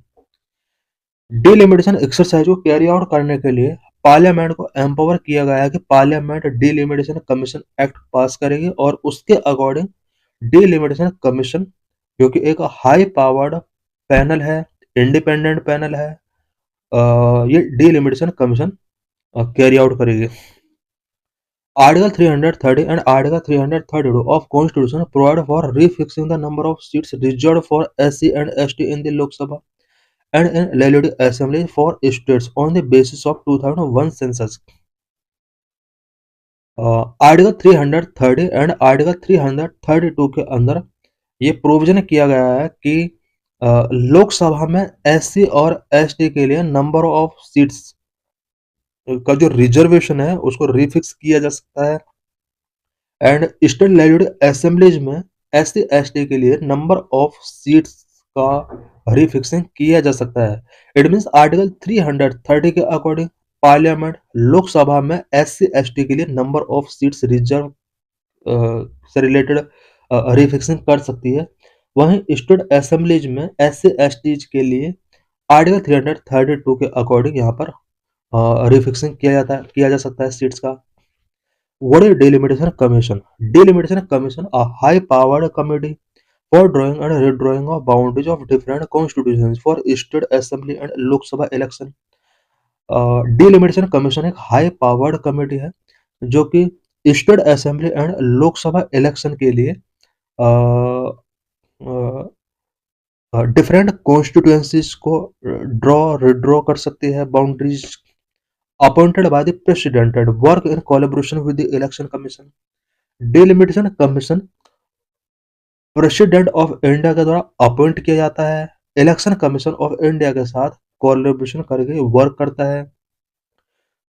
Delimitation exercise को कैरी आउट करने के लिए पार्लियामेंट को एम्पावर किया गया है कि पार्लियामेंट डिलिमिटेशन कमीशन एक्ट पास करेगी और उसके अकॉर्डिंग डिलिमिटेशन कमीशन जो कि एक हाई पावर्ड पैनल है इंडिपेंडेंट पैनल है ये डिलिमिटेशन कमीशन कैरी आउट करेगी। Article 330 and Article 332 of Constitution provide for refixing the number of seats reserved for SC and ST in the Lok Sabha and in legislative assembly for states on the basis of 2001 census। Article 330 and article 332 के अंदर ये provision किया गया है कि लोकसभा में SC और ST के लिए नंबर ऑफ सीट्स का जो रिजर्वेशन है उसको रिफिक्स किया जा सकता है एंड स्टेट लेजिस्लेटिव असेंबलीज में एससी एसटी के लिए नंबर ऑफ सीट्स का रिफिक्सिंग किया जा सकता है। इट मींस आर्टिकल 330 के अकॉर्डिंग पार्लियामेंट लोकसभा में एससी एसटी के लिए नंबर ऑफ सीट्स रिजर्व से रिलेटेड रिफिक्सिंग कर सकती है। वहीं स्टेट असेंबलीज में एससी एसटीज के लिए आर्टिकल 332 के अकॉर्डिंग यहाँ पर रिफिक्सिंग किया जा सकता है सीट्स का। What is Delimitation Commission? Delimitation Commission a high-powered committee for drawing and redrawing of boundaries of different constitutions for state assembly and Lok Sabha election। Delimitation commission एक हाई पावर्ड कमेटी है जो कि state assembly and Lok Sabha election के लिए different constituencies को draw redraw कर सकती है boundaries appointed by the president and work in collaboration with the election commission. Delimitation commission president of India के द्वारा अपॉइंट किया जाता है, इलेक्शन कमीशन ऑफ इंडिया के साथ कोलैबोरेशन करके वर्क करता है।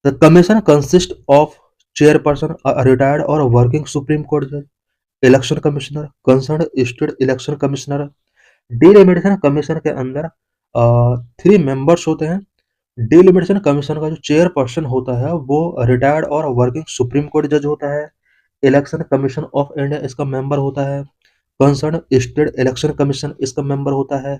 The commission consist of chairperson, retired और वर्किंग सुप्रीम कोर्ट जज, election commissioner, concern state election commissioner. Delimitation commission के अंदर 3 मेंबर्स होते हैं। डिलिमिटेशन कमीशन का जो चेयरपर्सन होता है वो रिटायर्ड और वर्किंग सुप्रीम कोर्ट जज होता है। इलेक्शन कमीशन ऑफ इंडिया इसका मेंबर होता है। कंसर्न स्टेट इलेक्शन कमीशन इसका मेंबर होता है।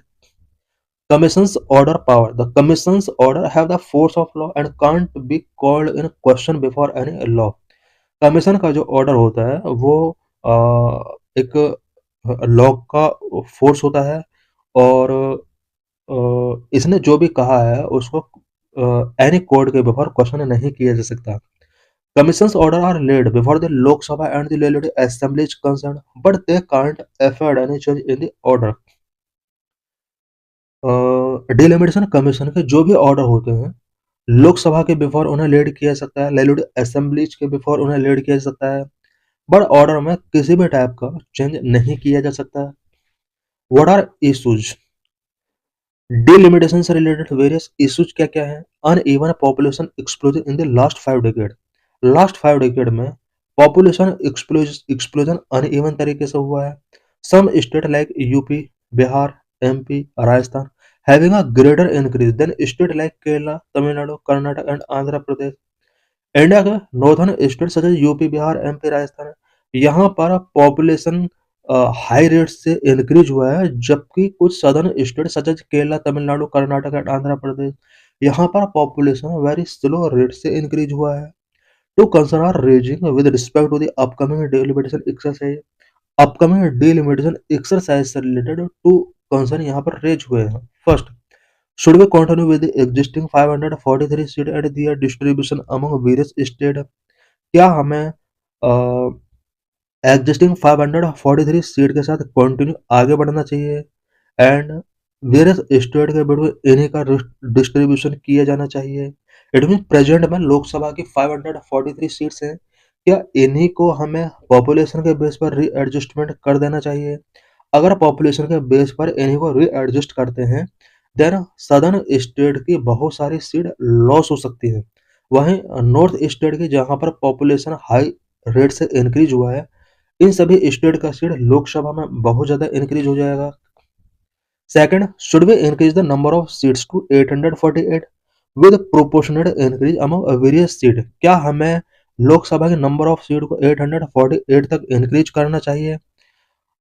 Commission's order power. The Commission's order have the force of law and can't be called in question before any law. Commission का जो order होता है वो एक लॉ का फोर्स होता है और इसने जो भी कहा है उसको एनी कोर्ट के बिफोर क्वेश्चन नहीं किया जा सकता। Commission's order are laid before the Lok Sabha and the legislative assembly is concerned, but they can't afford any change in the order. Delimitation commission के जो भी ऑर्डर होते हैं लोकसभा के बिफोर उन्हें लीड किया जा सकता है, लेजिस्लेटिव असेंबलीज के बिफोर उन्हें लीड किया जा सकता है, बट ऑर्डर में किसी भी टाइप का चेंज नहीं किया जा सकता। What are issues? डिलिमिटेशन से रिलेटेड वेरियस इश्यूज क्या क्या है? Uneven population explosion in the last 5 decade. Last 5 decade में पॉपुलेशन एक्सप्लोजन अनइवन तरीके से हुआ है। Some state like UP, Bihar, MP, Rajasthan having a greater increase than state like Kerala, Tamil Nadu, Karnataka and Andhra Pradesh। India के northern state such as UP, Bihar, MP, Rajasthan, यहाँ पर population high rate से increase हुआ है, जबकि कुछ southern state such as Kerala, Tamil Nadu, Karnataka and Andhra Pradesh, यहाँ पर पॉपुलेशन वेरी स्लो रेट से इंक्रीज हुआ है। Two concern are raising with respect to the upcoming delimitation exercise. Upcoming delimitation exercise से रिलेटेड टू कंसर्न यहाँ पर रेज हुए हैं। First, should we continue with the existing 543 seat and their distribution among various state? क्या हमें existing 543 seat के साथ continue आगे बढ़ना चाहिए एंड वेरियस स्टेट के बिटवीन इन्हीं का डिस्ट्रीब्यूशन किया जाना चाहिए? इट मीन प्रेजेंट में लोकसभा की 543 सीट्स हैं, क्या इन्हीं को हमें पॉपुलेशन के बेस पर रीएडजस्टमेंट कर देना चाहिए? अगर पॉपुलेशन के बेस पर इन्हीं को रीएडजस्ट करते हैं देन सदर्न स्टेट की बहुत सारी सीट लॉस हो सकती है। वहीं नॉर्थ स्टेट की जहां पर पॉपुलेशन हाई रेट से इंक्रीज हुआ है, इन सभी स्टेट का सीट लोकसभा में बहुत ज्यादा इंक्रीज हो जाएगा। Second, should we increase the number of seats to 848 with proportionate increase among various seat? क्या हमें लोकसभा के नंबर ऑफ सीट को 848 तक इंक्रीज करना चाहिए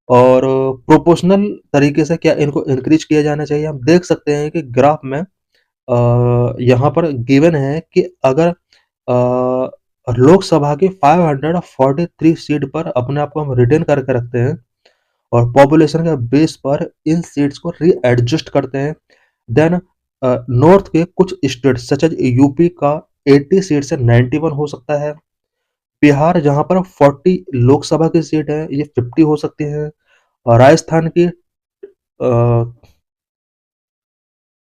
और प्रोपोर्शनल तरीके से क्या इनको इंक्रीज किया जाना चाहिए? हम देख सकते हैं कि ग्राफ में यहाँ पर गिवन है कि अगर लोकसभा की 543 सीट पर अपने आप को हम रिटेन करके रखते हैं और पॉपुलेशन के बेस पर इन सीट्स को रीएडजस्ट करते हैं, देन नॉर्थ के कुछ स्टेट सच एज यूपी का 80 सीट से 91 हो सकता है। बिहार जहां पर 40 लोकसभा की सीट है ये 50 हो सकती है। और राजस्थान की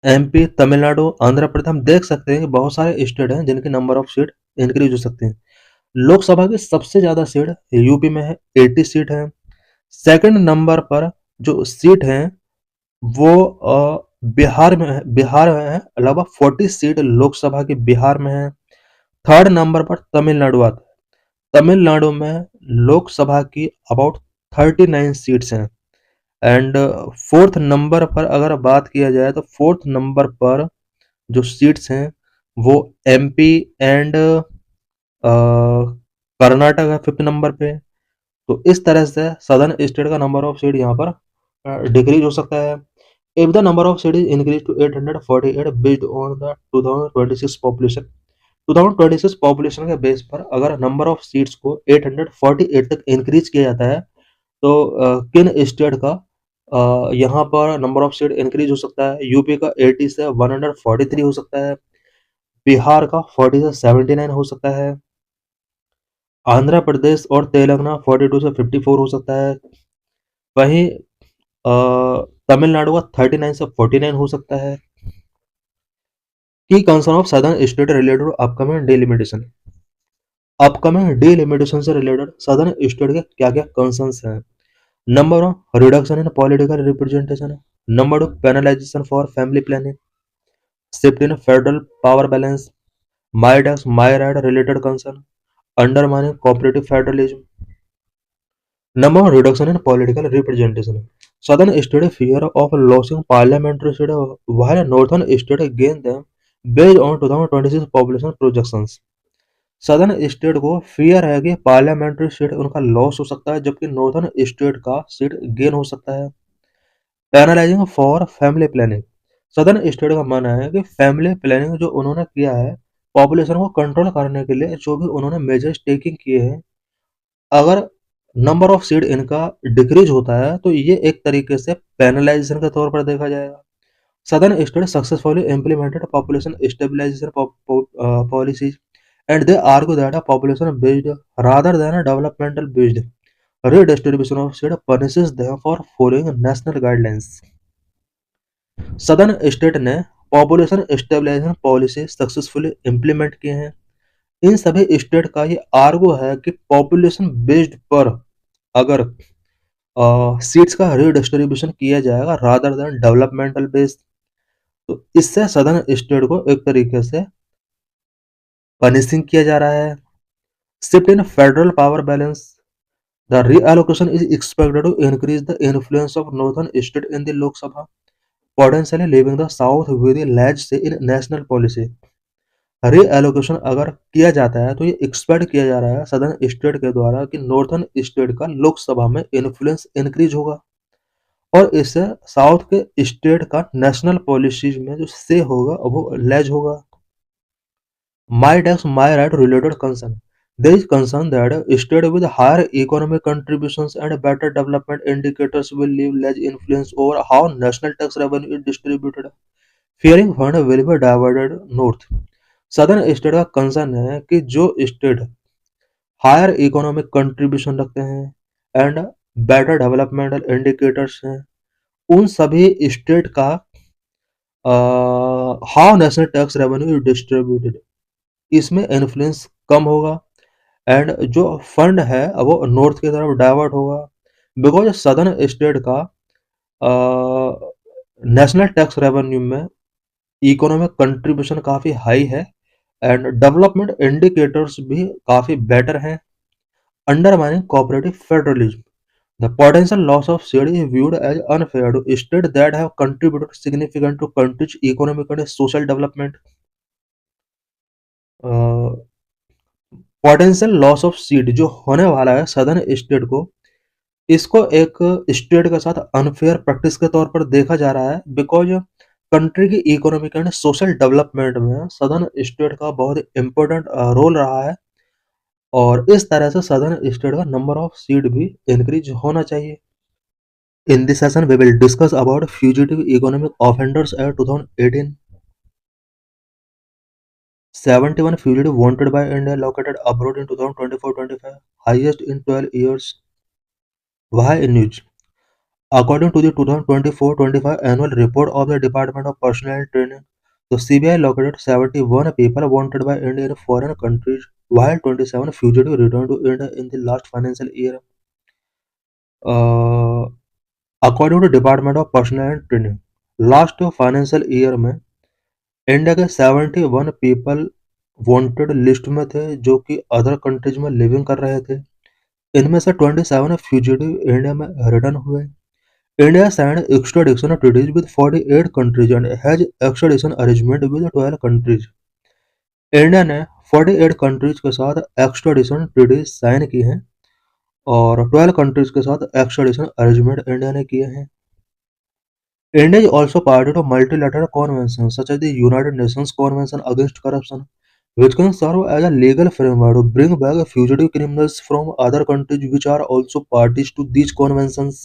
एमपी, तमिलनाडु, आंध्र प्रदेश, हम देख सकते हैं कि बहुत सारे स्टेट हैं जिनकी नंबर ऑफ सीट इंक्रीज हो सकते हैं। लोकसभा की सबसे ज्यादा सीट यूपी में है, 80 सीट है। सेकंड नंबर पर जो सीट है वो बिहार में है, लगभग 40 सीट लोकसभा की बिहार में है। थर्ड नंबर पर तमिलनाडु आता है, तमिलनाडु में लोकसभा की अबाउट 39 सीट्स हैं। एंड फोर्थ नंबर पर अगर बात किया जाए तो फोर्थ नंबर पर जो सीट्स हैं वो एमपी एंड कर्नाटक है 5th नंबर पे। तो इस तरह से सदर्न स्टेट का नंबर ऑफ सीट यहाँ पर डिक्रीज हो सकता है। If the number of seat is increase to 848 based on the 2026 population, 2026 population के बेस पर अगर नंबर ऑफ सीट्स को 848 तक इंक्रीज किया जाता है तो किन स्टेट का यहाँ पर नंबर ऑफ सीट इंक्रीज हो सकता है? यूपी का 80 से 143 हो सकता है। बिहार का 40 से 79 हो सकता है। आंध्र प्रदेश और तेलंगाना 42 से 54 हो सकता है। वहीं तमिलनाडु का 39 से 49 हो सकता है। की concern of southern state related upcoming delimitation. Upcoming delimitation से रिलेटेड सदर्न स्टेट के क्या क्या कंसर्न्स हैं। Number one, reduction in political representation. Number two, penalisation for family planning. Shift in federal power balance. माइडस myriad related concern. Undermining cooperative federalism. Number one, reduction in political representation. Southern states fear of losing parliamentary seats while northern states gain them based on 2026 population projections. Southern state को fear है कि parliamentary seat उनका loss हो सकता है जबकि northern state का seat gain हो सकता है। Penalising for family planning. Southern state का मानना है कि फैमिली प्लानिंग जो उन्होंने किया है पॉपुलेशन को कंट्रोल करने के लिए जो भी उन्होंने मेजर्स टेकिंग किए हैं, अगर नंबर ऑफ सीट इनका डिक्रीज होता है तो ये एक तरीके से पेनलाइजेशन के तौर पर देखा जाएगा। Southern state successfully implemented population stabilisation policies and they argue that a population based rather than a developmental based redistribution of seed punishes them for following national guidelines. Southern state ने population stabilisation policy successfully implement किए हैं। इन सभी state का ये argue है कि population based पर अगर सीट्स का रीडिस्ट्रीब्यूशन किया जाएगा रादर देन डेवलपमेंटल बेस्ड, तो इससे सदर्न स्टेट को एक तरीके से पनिशिंग किया जा रहा है। Shift in federal power balance. The reallocation is expected to increase the influence of northern states in the Lok Sabha, potentially leaving the South with a large say in national policy. Reallocation अगर किया जाता है तो ये expect किया जा रहा है सदर्न स्टेट के द्वारा कि नॉर्थर्न स्टेट का लोकसभा में इन्फ्लुएंस इंक्रीज होगा और इससे साउथ के स्टेट का नेशनल पॉलिसीज में जो से होगा वो लेज होगा। My tax, my right related concern. There is concern that a state with higher economic contributions and better development indicators will leave less influence over how national tax revenue is distributed. Fearing fund will be diverted north. Southern state का concern है कि जो state higher economic contribution रखते हैं and better developmental indicators हैं, उन सभी state का how national tax revenue distributed इसमें इन्फ्लुएंस कम होगा एंड जो फंड है वो नॉर्थ की तरफ डाइवर्ट होगा बिकॉज सदर्न स्टेट का नेशनल टैक्स रेवेन्यू में इकोनॉमिक कंट्रीब्यूशन काफ़ी हाई है एंड डेवलपमेंट इंडिकेटर्स भी काफ़ी बेटर हैं। Undermining cooperative federalism. The potential loss of seed is viewed as unfair to states that have contributed significantly to country's economic and social development. Potential loss of seat जो होने वाला है southern state को, इसको एक state के साथ unfair practice के तौर पर देखा जा रहा है बिकॉज कंट्री की इकोनॉमिक एंड सोशल डेवलपमेंट में सदर्न स्टेट का बहुत इंपॉर्टेंट रोल रहा है और इस तरह से सदर्न स्टेट का नंबर ऑफ सीट भी इंक्रीज होना चाहिए। In this session we will discuss about fugitive economic offenders act 2018। 71 fugitives wanted by India located abroad in 2024-25, highest in 12 years. Why in news? According to the 2024-25 annual report of the Department of Personnel Training, the CBI located 71 people wanted by India in foreign countries, while 27 fugitives returned to India in the last financial year. Uh, According to Department of Personnel Training, last financial year में India के 71 people wanted list में थे जो कि other countries में living कर रहे थे। इनमें से 27 फ्यूजिटिव इंडिया में रिटर्न हुए। India signed extradition treaties with 48 countries and has extradition arrangement with 12 countries. India ने 48 कंट्रीज के साथ एक्स्ट्राडिशन ट्रीटीज साइन की हैं और 12 कंट्रीज के साथ एक्स्ट्राडिशन अरेंजमेंट इंडिया ने किए हैं। India is also party to multilateral conventions such as the United Nations Convention Against Corruption, which can serve as a legal framework to bring back fugitive criminals from other countries which are also parties to these conventions.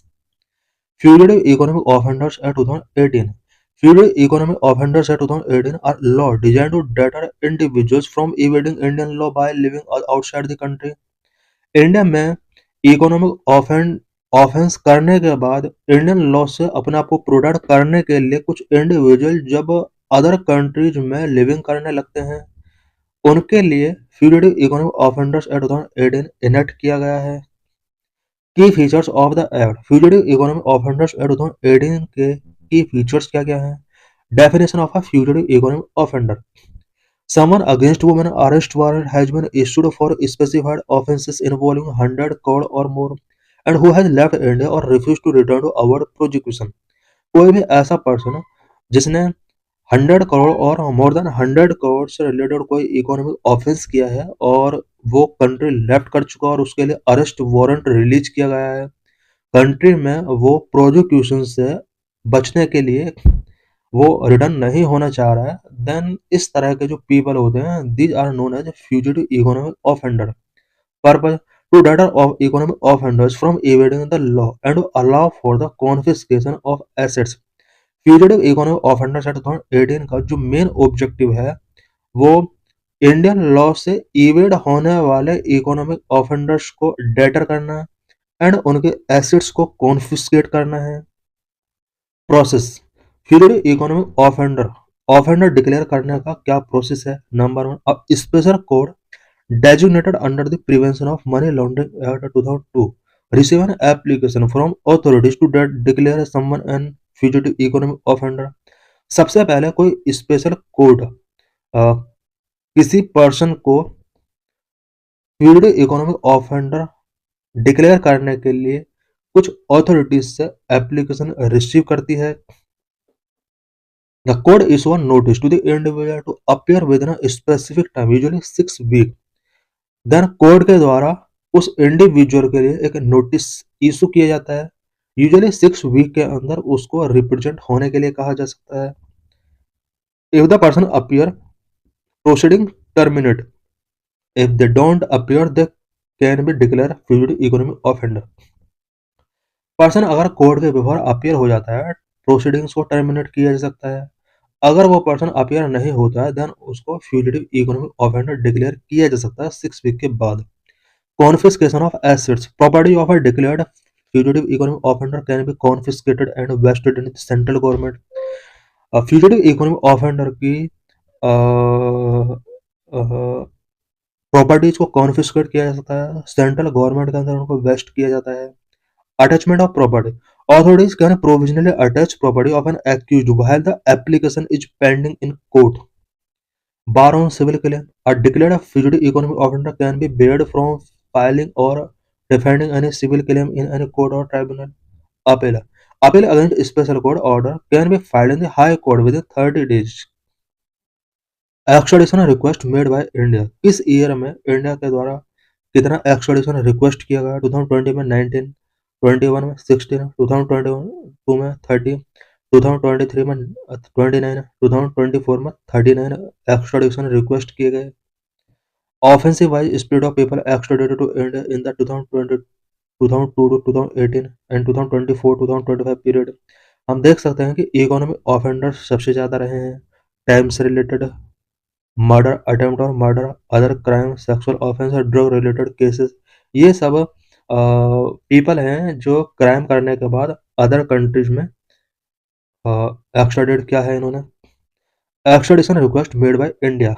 Fugitive Economic Offenders Act 2018 Feudal economic offenders at 2018 are law designed to deter individuals from evading Indian law by living outside the country. India में economic offence करने के बाद Indian law से अपने आप को protect करने के लिए कुछ इंडिविजुअल जब अदर कंट्रीज में लिविंग करने लगते हैं, उनके लिए fugitive economic offenders act 2018 enact किया गया है। की features of the act. Fugitive economic offenders act 2018 के की फीचर्स क्या क्या हैं? Definition of a fugitive economic offender. Someone against whom an arrest warrant has been issued for specified offences involving 100 crore or more and who has left India or refused to return to avoid prosecution। कोई भी ऐसा person जिसने 100 करोड़ और more than 100 crore से related कोई economic offence किया है और वो कंट्री लेफ्ट कर चुका और उसके लिए अरेस्ट वारंट रिलीज किया गया है, कंट्री में वो प्रोसिक्यूशन से बचने के लिए वो रिटर्न नहीं होना चाह रहा है, देन इस तरह के जो पीपल होते हैं these are known as fugitive economic offender. Purpose to deter of economic offenders from evading the law and to allow for the confiscation of assets। Fugitive economic offenders act 2018 का जो main objective है वो Indian law से evade होने वाले economic offenders को debtor करना and उनके एसेट्स को कॉन्फिस्केट करना है। Process. Fugitive economic offender declare करने का क्या प्रोसेस है? Number 1, a special code designated under the Prevention of Money Laundering Act 2002 receive an application from authorities to declare someone an fugitive economic offender। सबसे पहले कोई special code किसी person को fugitive economic offender declare करने के लिए कुछ authorities से एप्लीकेशन रिसीव करती है। The court issue a notice to the individual to appear within a specific time usually 6 week. Then court के द्वारा उस इंडिविजुअल के लिए एक नोटिस इशू किया जाता है, यूजुअली 6 वीक के अंदर उसको रिप्रेजेंट होने के लिए कहा जा सकता है। If the person appear proceeding terminate, if they don't appear they can be declare fugitive economic offender. Person अगर कोर्ट के बिफोर अपीयर हो जाता है, प्रोसीडिंग्स को टर्मिनेट किया जा सकता है। अगर वो पर्सन अपीयर नहीं होता है देन उसको फ्यूजिटिव इकोनॉमिक ऑफेंडर डिक्लेयर किया जा सकता है 6 वीक के बाद। Confiscation of assets, property of a declared fugitive economic offender can be confiscated and vested in the central government। fugitive economic offender की प्रॉपर्टीज को कॉन्फिस्केट किया जा सकता है, सेंट्रल गवर्नमेंट के अंदर उनको वेस्ट किया जाता है। Attachment of property, authorities can provisionally attach property of an accused while the application is pending in court। Bar on civil claim, a declared fugitive economic offender can be barred from filing or defending any civil claim in any court or tribunal। Appeal, appeal against special court order can be filed in the high court within 30 days। Extradition request made by India, इस year में India के द्वारा कितना extradition request किया गया? 2020 में 19, 21 में 16, 2022 में 30, 2023 में 29, 2024 में 39 एक्स्ट्राडिशन रिक्वेस्ट किए गए। Offensive wise speed of people extradited to India in the 2020 2002 to 2018 and 2024-2025 period. हम देख सकते हैं कि इकोनॉमिक ऑफेंडर्स सबसे ज़्यादा रहे हैं। टाइम से रिलेटेड मर्डर, अटेम्प्ट और murder, other crime, sexual offence और ड्रग रिलेटेड केसेस, ये सब पीपल हैं जो क्राइम करने के बाद अदर कंट्रीज में एक्स्ट्राडिट किया है इन्होंने। Extradition request made by India,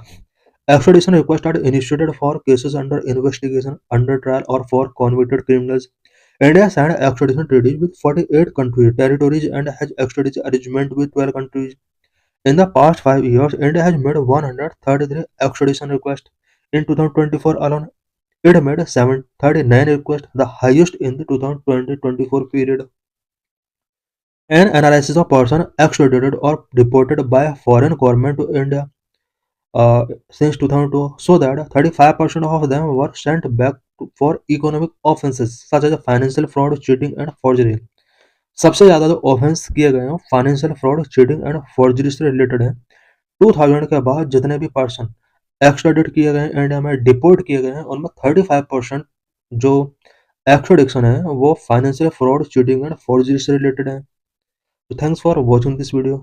extradition requests are initiated for cases under investigation, under trial, or for convicted criminals। India signed extradition treaties with 48 countries, territories, and has extradition arrangement with 12 countries। In the past 5 years, India has made 133 extradition requests। In 2024 alone, it made 739 requests, the highest in the 2020-24 period। An analysis of persons extradited or deported by a foreign government to India since 2002 so that 35% of them were sent back for economic offenses such as financial fraud, cheating and forgery। सबसे ज़्यादा जो offence किए गए हैं financial fraud, cheating and forgery से related है। 2000 के बाद जितने भी पर्सन एक्स्ट्राडिट किए गए हैं इंडिया में, डिपोर्ट किए गए हैं, उनमें 35% जो एक्स्ट्राडिक्शन है वो financial fraud, cheating and forgery से रिलेटेड है। Thanks for watching this video.